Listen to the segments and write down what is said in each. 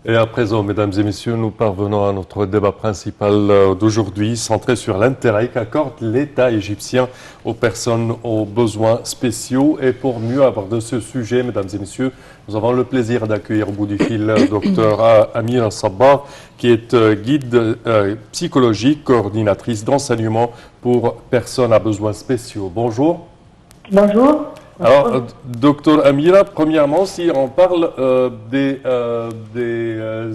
Et à présent, mesdames et messieurs, nous parvenons à notre débat principal d'aujourd'hui, centré sur l'intérêt qu'accorde l'État égyptien aux personnes aux besoins spéciaux. Et pour mieux aborder ce sujet, mesdames et messieurs, nous avons le plaisir d'accueillir au bout du fil Dr Amira Sabbar, qui est guide psychologique, coordinatrice d'enseignement pour personnes à besoins spéciaux. Bonjour. Bonjour. Alors, docteur Amira, premièrement, si on parle des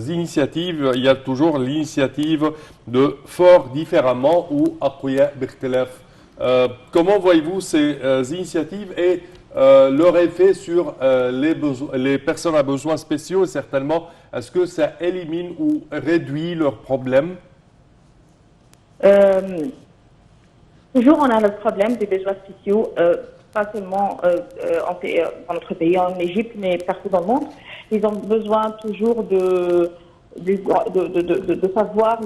initiatives, il y a toujours l'initiative de Fort différemment ou Aqouya Birtelef. Comment voyez-vous ces initiatives et leur effet sur les personnes à besoins spéciaux et certainement, est-ce que ça élimine ou réduit leurs problèmes? Toujours, on a le problème des besoins spéciaux, pas seulement dans notre pays, en Égypte, mais partout dans le monde. Ils ont besoin toujours de savoir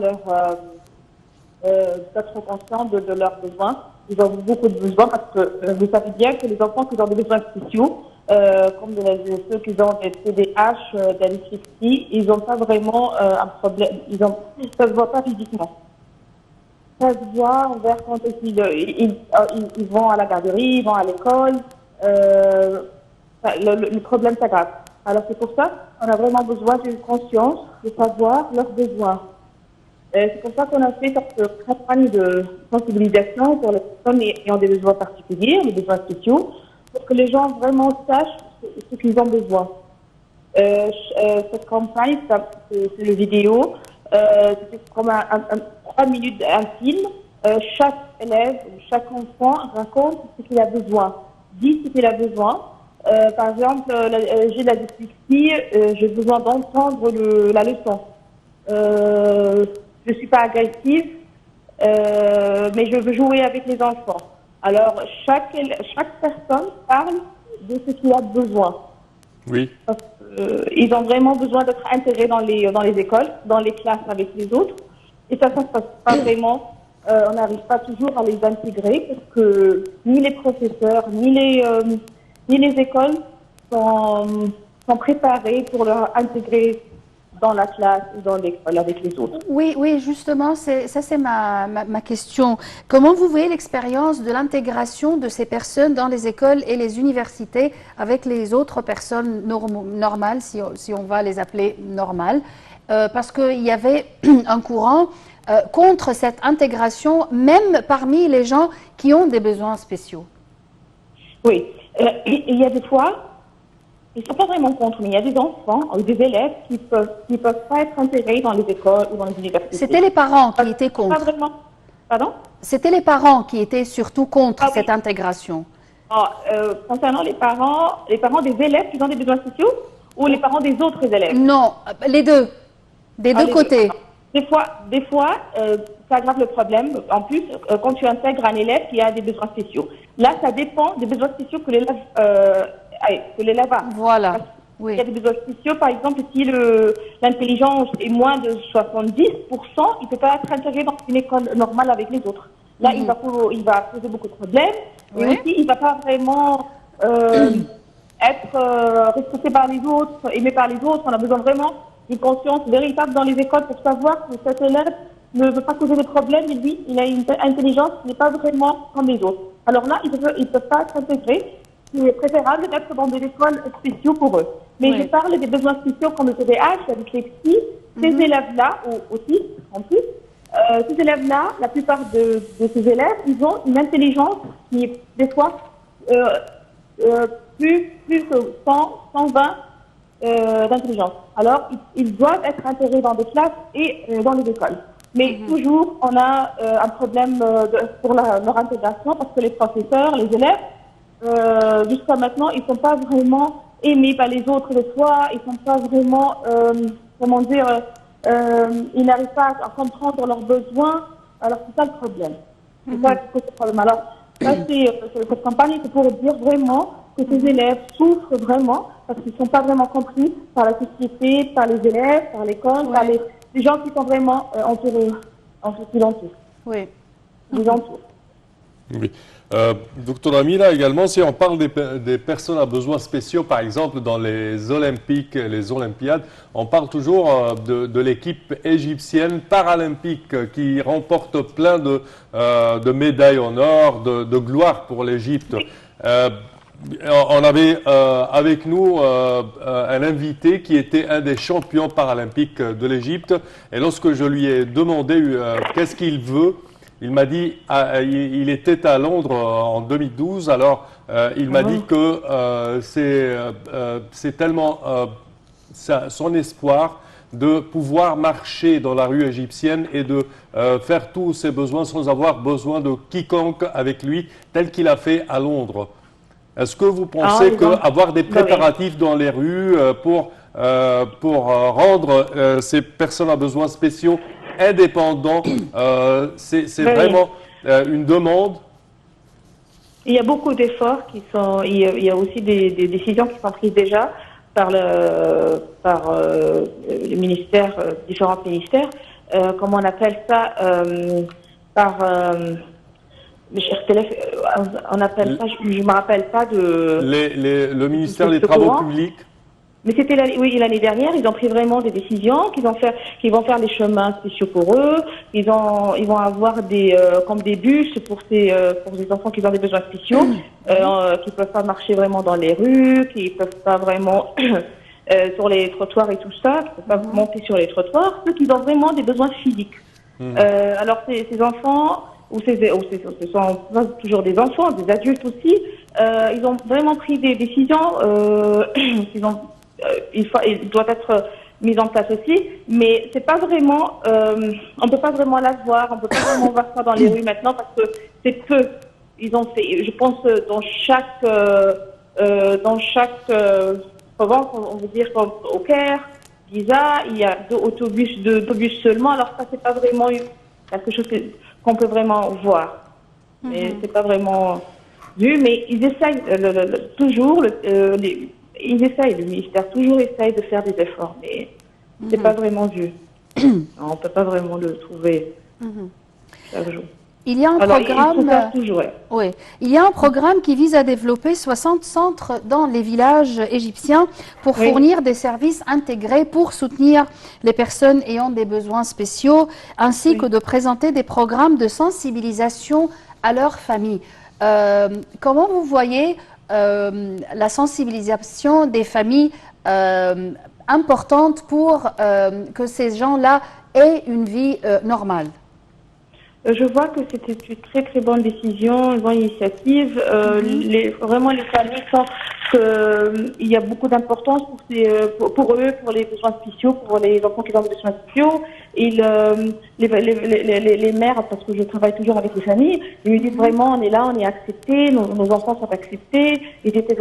d'être conscients de leurs besoins. Ils ont beaucoup de besoins parce que vous savez bien que les enfants qui ont des besoins spéciaux, comme ceux qui ont des TDAH, des dyslexie, ils n'ont pas vraiment un problème, ça ne se voit pas physiquement. Ça se voit vers quand ils vont à la garderie, ils vont à l'école, le problème s'aggrave. Alors c'est pour ça qu'on a vraiment besoin d'une conscience, de savoir leurs besoins. C'est pour ça qu'on a fait cette campagne de sensibilisation pour les personnes ayant des besoins particuliers, des besoins spéciaux, pour que les gens vraiment sachent ce qu'ils ont besoin. Cette campagne, c'est le vidéo, c'est comme 3 minutes d'un film. Chaque élève, chaque enfant raconte ce qu'il a besoin, dit ce qu'il a besoin. Par exemple, j'ai de la dyslexie, j'ai besoin d'entendre la leçon. Je ne suis pas agressive, mais je veux jouer avec les enfants. Alors, chaque personne parle de ce qu'il a besoin. Oui. Parce ils ont vraiment besoin d'être intégrés dans les écoles, dans les classes avec les autres. Et ça ne se passe pas vraiment. On n'arrive pas toujours à les intégrer parce que ni les professeurs, ni les écoles sont préparés pour leur intégrer dans la classe ou dans l'école avec les autres. Oui, oui, justement, ça c'est ma question. Comment vous voyez l'expérience de l'intégration de ces personnes dans les écoles et les universités avec les autres personnes normales, si on va les appeler normales, parce qu'il y avait un courant contre cette intégration, même parmi les gens qui ont des besoins spéciaux. Oui, il y a des fois, ils ne sont pas vraiment contre, mais il y a des enfants ou des élèves qui peuvent pas être intégrés dans les écoles ou dans les universités. C'était les parents qui étaient contre. Pas vraiment. Pardon? C'était les parents qui étaient surtout contre cette intégration. Concernant les parents des élèves qui ont des besoins spéciaux ou les parents des autres élèves? Non, les deux. Des deux côtés. Des fois, ça aggrave le problème. En plus, quand tu intègres un élève qui a des besoins spéciaux. Là, ça dépend des besoins spéciaux que l'élève a. Voilà. Oui. Il y a des besoins spéciaux, par exemple, si l'intelligence est moins de 70%, il ne peut pas être intégré dans une école normale avec les autres. Là, il va poser beaucoup de problèmes. Et aussi, il ne va pas vraiment être respecté par les autres, aimé par les autres. On a besoin vraiment d'une conscience véritable dans les écoles pour savoir que cet élève ne veut pas causer des problèmes, et lui, il a une intelligence qui n'est pas vraiment comme les autres. Alors là, ils ne peuvent pas être intégrés. Il est préférable d'être dans des écoles spéciaux pour eux. Mais je parle des besoins spéciaux comme le TDAH, la dyslexie. Ces élèves-là, aussi, en plus, ces élèves-là, la plupart de ces élèves, ils ont une intelligence qui est des fois plus que 100, 120 d'intelligence. Alors, ils doivent être intégrés dans des classes et dans les écoles. Mais toujours, on a un problème pour leur intégration parce que les professeurs, les élèves, jusqu'à maintenant, ils ne sont pas vraiment aimés par les autres des fois. Ils ne sont pas vraiment, ils n'arrivent pas à comprendre leurs besoins. Alors, c'est ça le problème. C'est ça le problème. Alors, cette campagne, c'est pour dire vraiment que ces élèves souffrent vraiment parce qu'ils ne sont pas vraiment compris par la société, par les élèves, par l'école, par les gens qui sont vraiment entourés, qui l'entourent. Oui. Les entourent. Oui. Docteur Amina, également, si on parle des personnes à besoins spéciaux, par exemple dans les Olympiques, les Olympiades, on parle toujours de l'équipe égyptienne paralympique qui remporte plein de médailles en or, de gloire pour l'Égypte. On avait avec nous un invité qui était un des champions paralympiques de l'Égypte. Et lorsque je lui ai demandé qu'est-ce qu'il veut, il m'a dit, il était à Londres en 2012, alors il m'a dit que c'est tellement son espoir de pouvoir marcher dans la rue égyptienne et de faire tous ses besoins sans avoir besoin de quiconque avec lui, tel qu'il a fait à Londres. Est-ce que vous pensez qu'avoir des préparatifs dans les rues pour rendre ces personnes à besoins spéciaux indépendants, c'est vraiment une demande? Il y a beaucoup d'efforts qui sont. Il y a aussi des décisions qui sont prises déjà par les ministères, différents ministères. Comment on appelle ça? Par on appelle ça, je ne me rappelle pas de... Le ministère des Travaux publics. Mais c'était l'année dernière, ils ont pris vraiment des décisions, qu'ils vont faire des chemins spéciaux pour eux, ils vont avoir comme des bus pour des enfants qui ont des besoins spéciaux, qui peuvent pas marcher vraiment dans les rues, qui peuvent pas vraiment sur les trottoirs et tout ça, qui peuvent pas monter sur les trottoirs, ceux qui ont vraiment des besoins physiques. Alors ces enfants, ce sont pas toujours des enfants, des adultes aussi, ils ont vraiment pris des décisions il doit être mis en place aussi, mais c'est pas vraiment, on peut pas vraiment la voir, on peut pas vraiment voir ça dans les rues maintenant parce que c'est peu. Ils ont fait, je pense, dans chaque province, on veut dire au Caire, Giza, il y a deux autobus seulement. Alors ça, c'est pas vraiment quelque chose qu'on peut vraiment voir. Mais c'est pas vraiment vu, mais ils essayent toujours le ministère toujours essaye de faire des efforts, mais c'est pas vraiment vu. On peut pas vraiment le trouver chaque jour. Il y a un programme. Oui, il y a un programme qui vise à développer 60 centres dans les villages égyptiens pour fournir des services intégrés pour soutenir les personnes ayant des besoins spéciaux, ainsi que de présenter des programmes de sensibilisation à leur famille. Comment vous voyez la sensibilisation des familles importante pour que ces gens-là aient une vie normale? Je vois que c'était une très très bonne décision, une bonne initiative. Vraiment, les familles sentent qu'il y a beaucoup d'importance pour eux, pour les besoins spéciaux, pour les enfants qui ont des besoins spéciaux. Les mères, parce que je travaille toujours avec les familles, ils me disent vraiment, on est là, on est acceptés, nos enfants sont acceptés. Ils n'étaient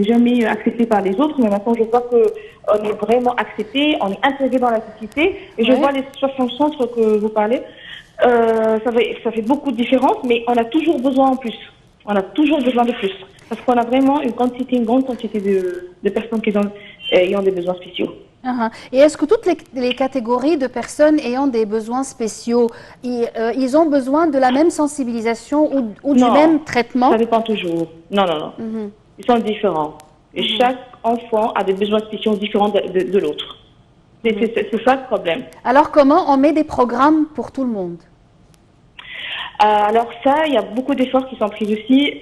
jamais acceptés par les autres, mais maintenant je vois qu'on est vraiment acceptés, on est intégrés dans la société. Et je vois les 60 centres que vous parlez. Ça fait beaucoup de différence, mais on a toujours besoin en plus. On a toujours besoin de plus. Parce qu'on a vraiment une grande quantité de personnes qui ayant des besoins spéciaux. Et est-ce que toutes les catégories de personnes ayant des besoins spéciaux, ils ont besoin de la même sensibilisation ou du même traitement? Ça dépend toujours. Non. Ils sont différents. Et chaque enfant a des besoins spéciaux différents de l'autre. C'est ça le problème. Alors comment on met des programmes pour tout le monde? Alors ça, il y a beaucoup d'efforts qui sont pris aussi.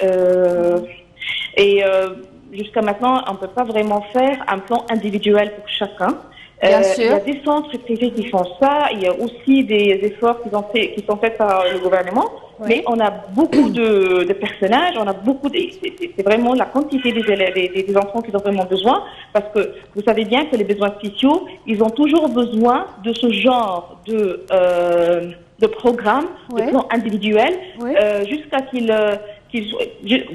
Jusqu'à maintenant, on ne peut pas vraiment faire un plan individuel pour chacun. Bien sûr. Il y a des centres privés qui font ça. Il y a aussi des efforts qui sont faits par le gouvernement. Oui. Mais on a beaucoup de personnages. On a c'est vraiment la quantité des élèves, des enfants qui ont vraiment besoin. Parce que vous savez bien que les besoins spéciaux, ils ont toujours besoin de ce genre de programme, de plan individuel, jusqu'à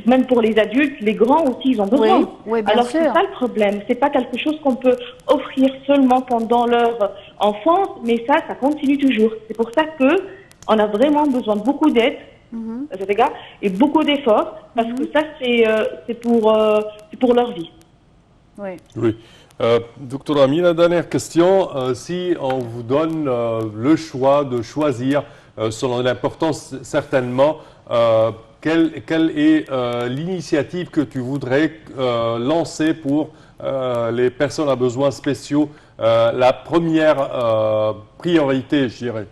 même pour les adultes, les grands aussi, ils ont besoin. Oui, bien Alors sûr. c'est ça le problème. C'est pas quelque chose qu'on peut offrir seulement pendant leur enfance, mais ça continue toujours. C'est pour ça que on a vraiment besoin de beaucoup d'aide, et beaucoup d'efforts, parce que ça c'est pour leur vie. Oui. Docteur Amina, dernière question. Si on vous donne le choix de choisir selon l'importance, certainement, quelle est l'initiative que tu voudrais lancer pour les personnes à besoins spéciaux, la première priorité, je dirais?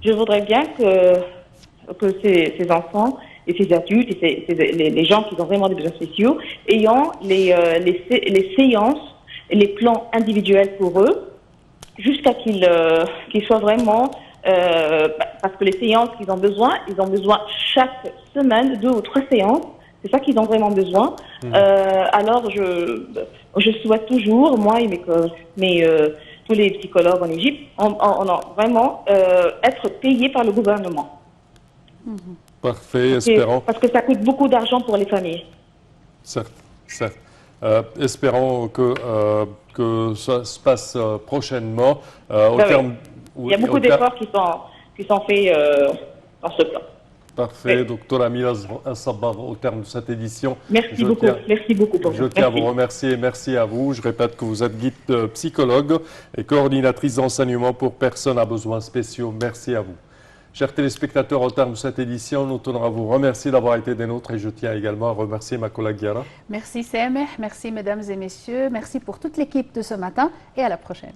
Je voudrais bien que ces enfants et ces adultes et les gens qui ont vraiment des besoins spéciaux ayant les séances et les plans individuels pour eux jusqu'à qu'ils soient vraiment... parce que les séances qu'ils ont besoin chaque semaine, 2 ou 3 séances. C'est ça qu'ils ont vraiment besoin. Alors, je souhaite toujours, moi et tous les psychologues en Égypte, on a vraiment être payés par le gouvernement. Parfait, espérons. Parce que ça coûte beaucoup d'argent pour les familles. Certes, certes. Espérons que ça se passe prochainement. Il y a beaucoup d'efforts qui sont faits dans ce plan. Parfait, Oui. docteur Amina Sabbar, au terme de cette édition. Merci beaucoup pour Je vous. tiens à Merci. vous remercier, merci à vous. Je répète que vous êtes guide psychologue et coordinatrice d'enseignement pour personnes à besoins spéciaux. Merci à vous. Chers téléspectateurs, au terme de cette édition, nous tenons à vous remercier d'avoir été des nôtres et je tiens également à remercier ma collègue Yara. Merci Sameh, merci mesdames et messieurs, merci pour toute l'équipe de ce matin et à la prochaine.